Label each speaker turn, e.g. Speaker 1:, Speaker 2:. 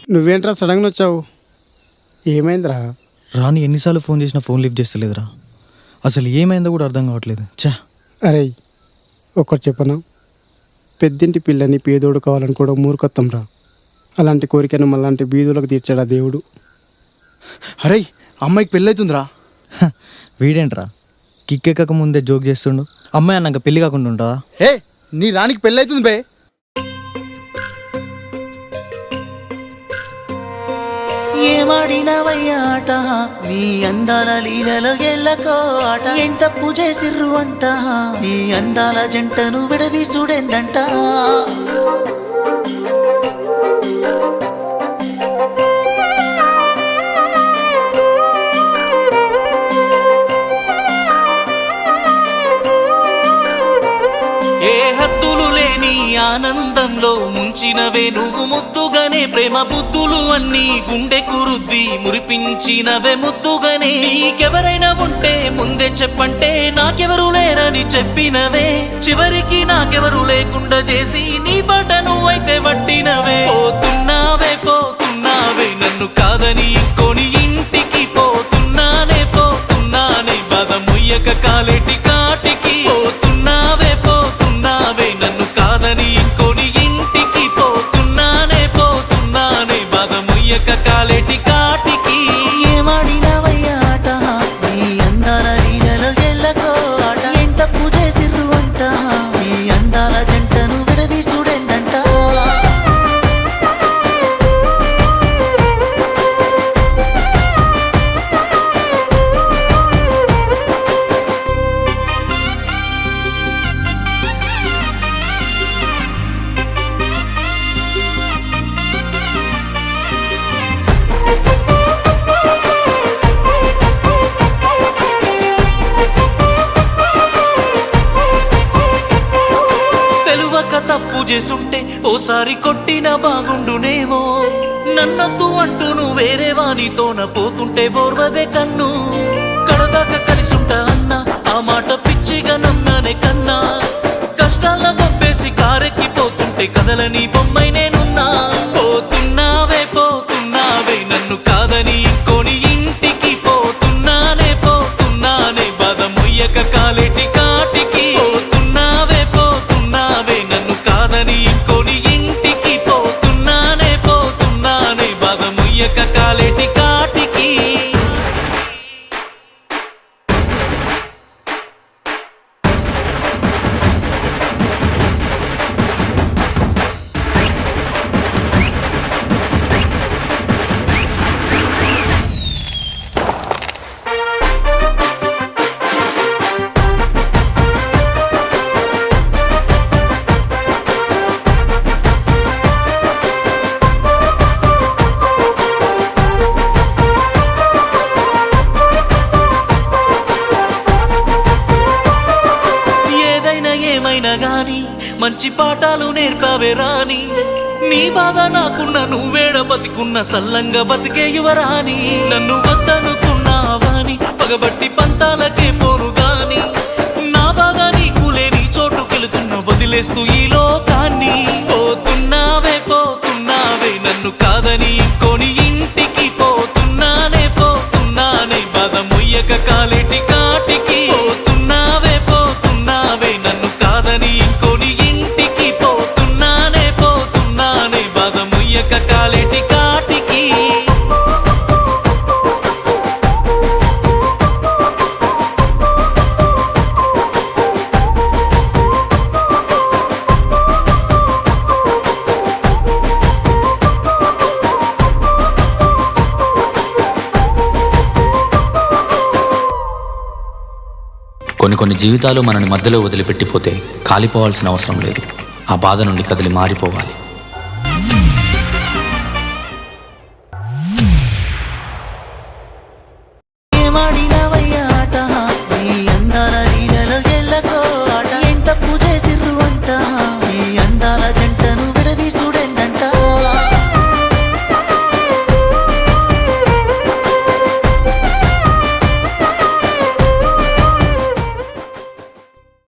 Speaker 1: నువ్వేంట్రా సడన్గా వచ్చావు? ఏమైందిరా?
Speaker 2: రాని ఎన్నిసార్లు ఫోన్ చేసినా ఫోన్ లిఫ్ట్ చేస్తలేదురా. అసలు ఏమైందో కూడా అర్థం కావట్లేదు.
Speaker 1: అరే ఒక్కటి చెప్పనా, పెద్దింటి పిల్లని పేదోడు కావాలని కూడా మూర్ఖత్వం రా. అలాంటి కోరికను మళ్ళాంటి బీదులకు తీర్చాడా దేవుడు.
Speaker 3: అరే అమ్మాయికి పెళ్ళైతుందిరా.
Speaker 2: వీడేంట్రా కిక్కెక్కక ముందే జోక్ చేస్తుండు. అమ్మాయి అన్నాక పెళ్లి కాకుండా ఉంటుందా?
Speaker 3: ఏ నీ రానికి పెళ్ళైతుంది బే.
Speaker 4: ఏమాడినవయ్యా ఆట, నీ అందాల లీలలో ఎల్లకో ఆట. ఎంత తప్పు చేసిర్రు అంట, నీ అందాల జంటను విడదీసుడెందంట. ఏ హద్దులు లేని ఆనందంలో ముంచినవే నువ్వు ముద్దుగానే. ప్రేమ బుద్ధులు అన్నీ గుండె కురుద్ది మురిపించినవే ముద్దుగానే. నీకెవరైనా ఉంటే ముందే చెప్పంటే నాకెవరు లేరని చెప్పినవే. చివరికి నాకెవరు లేకుండా చేసి నీ బాట నువ్వైతే పట్టినవే. పోతున్నావే పోతున్నావే నన్ను కాదని ఇంకోని ఇంటికి. పోతున్నానే పోతున్నానే బాధ ముయ్యక కాలేటి కాటికి. పోతున్నావే పోతున్నావే నన్ను కాదని ఇంకోని ఇంటికి. పోతున్నానే పోతున్నానే బాధ ముయ్యక కాలేటి కాటికి. ఏమాడినవయ్యా ఆట, నీ అందాల లీలలో ఎల్లకో ఆట. ఎంత తప్పు చేసిర్రు అంట, నీ అందాల జంటను విడదీసుడెందంట. తప్పు చేసుంటే ఓసారి కొట్టిన బాగుండునేమో. నన్నొద్దు అంటూ నువ్వు వేరే వానితోన పోతుంటే ఓర్వదే కన్ను. కడదాకా కలిసుంటా అన్నా ఆ మాట పిచ్చిగా నమ్మనే కన్నా. కష్టాల్లో గొప్పేసి కారెక్కిపోతుంటే కదలని బొమ్మై నేనున్నా. పోతున్నావే పోతున్నావే నన్ను కాదని ఇంకోని ఇంటికి. పోతున్నానే పోతున్నానే బాధ ముయ్యక కాలేటి కాటికి. పోతున్నావే పోతున్నావే నన్ను కాదని ఇంకోని ఇంటికి. పోతున్నానే పోతున్నానే బాధ ముయ్యక కాలేటి కాటికి. గాని మంచి పాఠాలు నేర్పావే రాని. నీ బాధ నాకున్న నువ్వేడ బతికున్న సల్లంగా బతికే యువరాని. నన్ను వద్దనుకున్నావాని పగబట్టి పంతాలకే పోను గాని. నా బాధ నీకు లేని చోటుకెళ్తున్న వదిలేస్తూ ఈ లోకాన్ని. పోతున్నావే పోతున్నావే నన్ను కాదని ఇంకోని ఇంటికి. పోతున్నానే పోతున్నానే బాధ ముయ్యక కాలేటి కాటికి. పోతున్నావే పోతున్నావే నన్ను కాదని ఇంకోని ఇంటికి. పోతున్నానే పోతున్నానే బాధ ముయ్యక కాలేటి కాటికి.
Speaker 5: కొన్ని జీవితాలు మనని మధ్యలో వదిలిపెట్టిపోతే కాలిపోవాల్సిన అవసరం లేదు. ఆ బాధ నుండి కదిలి మారిపోవాలి.
Speaker 4: ఏమాడినవ